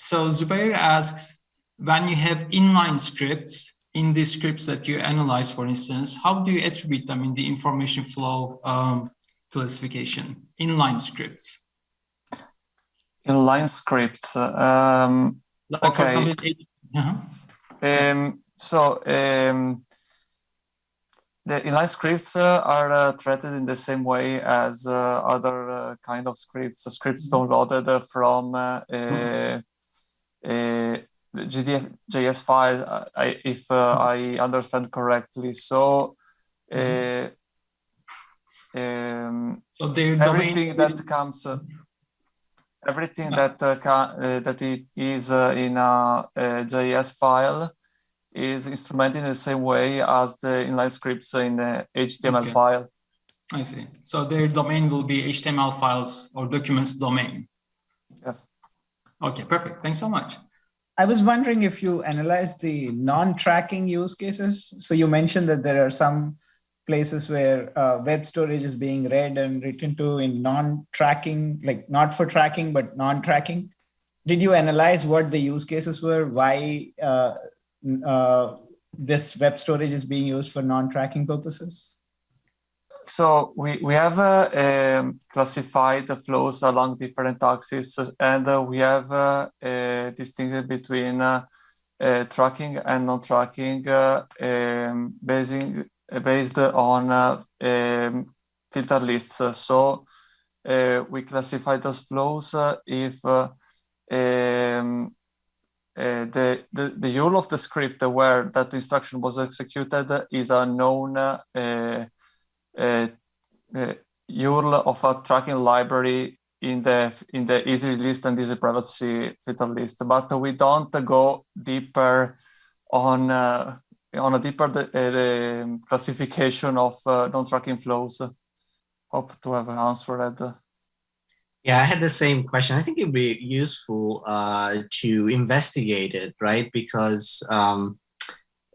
So Zubair asks, when you have inline scripts, in the scripts that you analyze, for instance, how do you attribute them in the information flow classification? Inline scripts. Inline scripts. Like okay. For example, the inline scripts are treated in the same way as other kind of scripts. Scripts downloaded from the JS file, if I understand correctly. So, everything that comes, everything that that it is in a JS file is instrumented in the same way as the inline scripts in the HTML file. I see. So their domain will be HTML files or documents domain. Yes. Okay, perfect. Thanks so much. I was wondering if you analyzed the non-tracking use cases. So you mentioned that there are some places where web storage is being read and written to in non-tracking, like not for tracking, but non-tracking. Did you analyze what the use cases were? Why this web storage is being used for non-tracking purposes? So we have classified the flows along different axes, and we have distinguished between tracking and non-tracking based on filter lists. So we classify those flows if the URL of the script where that instruction was executed is a known URL of a tracking library in the easy list and easy privacy filter list, but we don't go deeper on a deeper the classification of non-tracking flows. Hope to have answered that. Yeah, I had the same question. I think it'd be useful to investigate it, right? Because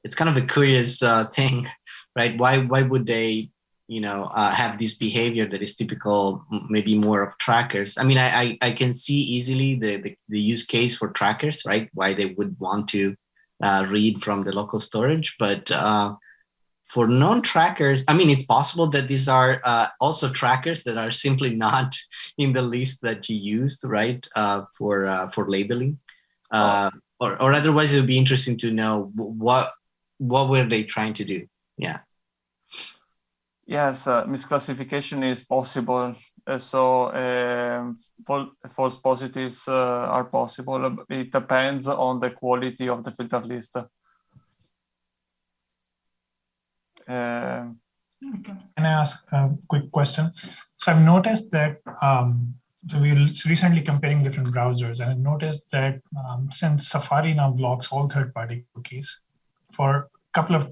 it's kind of a curious thing, right? Why would they have this behavior that is typical, maybe more of trackers? I mean, I can see easily the use case for trackers, right? Why they would want to read from the local storage, but for non-trackers, I mean, it's possible that these are also trackers that are simply not in the list that you used, right? For labeling, or otherwise, it would be interesting to know what were they trying to do? Yeah. Yes, misclassification is possible. So false positives are possible. It depends on the quality of the filter list. Can I ask a quick question? So I've noticed that, so we're recently comparing different browsers, and I noticed that since Safari now blocks all third-party cookies, for a couple of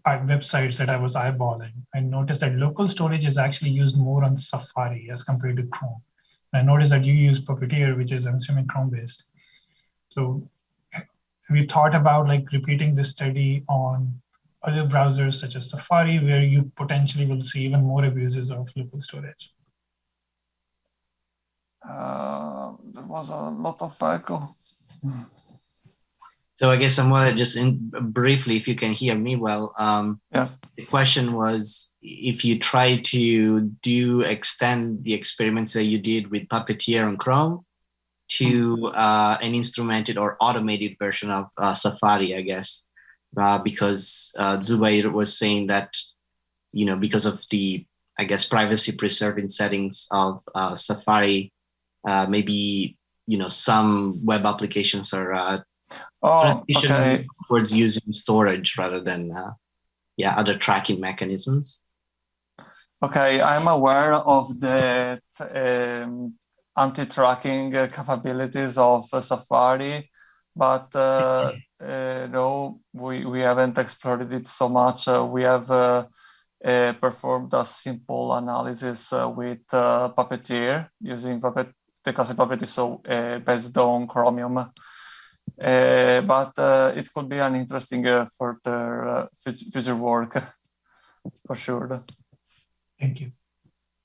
websites that I was eyeballing, I noticed that local storage is actually used more on Safari as compared to Chrome. And I noticed that you use Puppeteer, which is, I'm assuming, Chrome-based. So have you thought about like repeating this study on other browsers such as Safari, where you potentially will see even more abuses of local storage? There was a lot of echo. So I guess I'm gonna just briefly, if you can hear me well. Yes. The question was if you try to extend the experiments that you did with Puppeteer on Chrome to an instrumented or automated version of Safari, I guess, because Zubair was saying that, because of the, I guess, privacy preserving settings of Safari, maybe, some web applications are transitioning towards using storage rather than other tracking mechanisms. Okay, I'm aware of the anti-tracking capabilities of Safari, but no, we haven't explored it so much. We have performed a simple analysis with Puppeteer using the classic Puppeteer, so based on Chromium. But it could be an interesting further future work for sure. Thank you.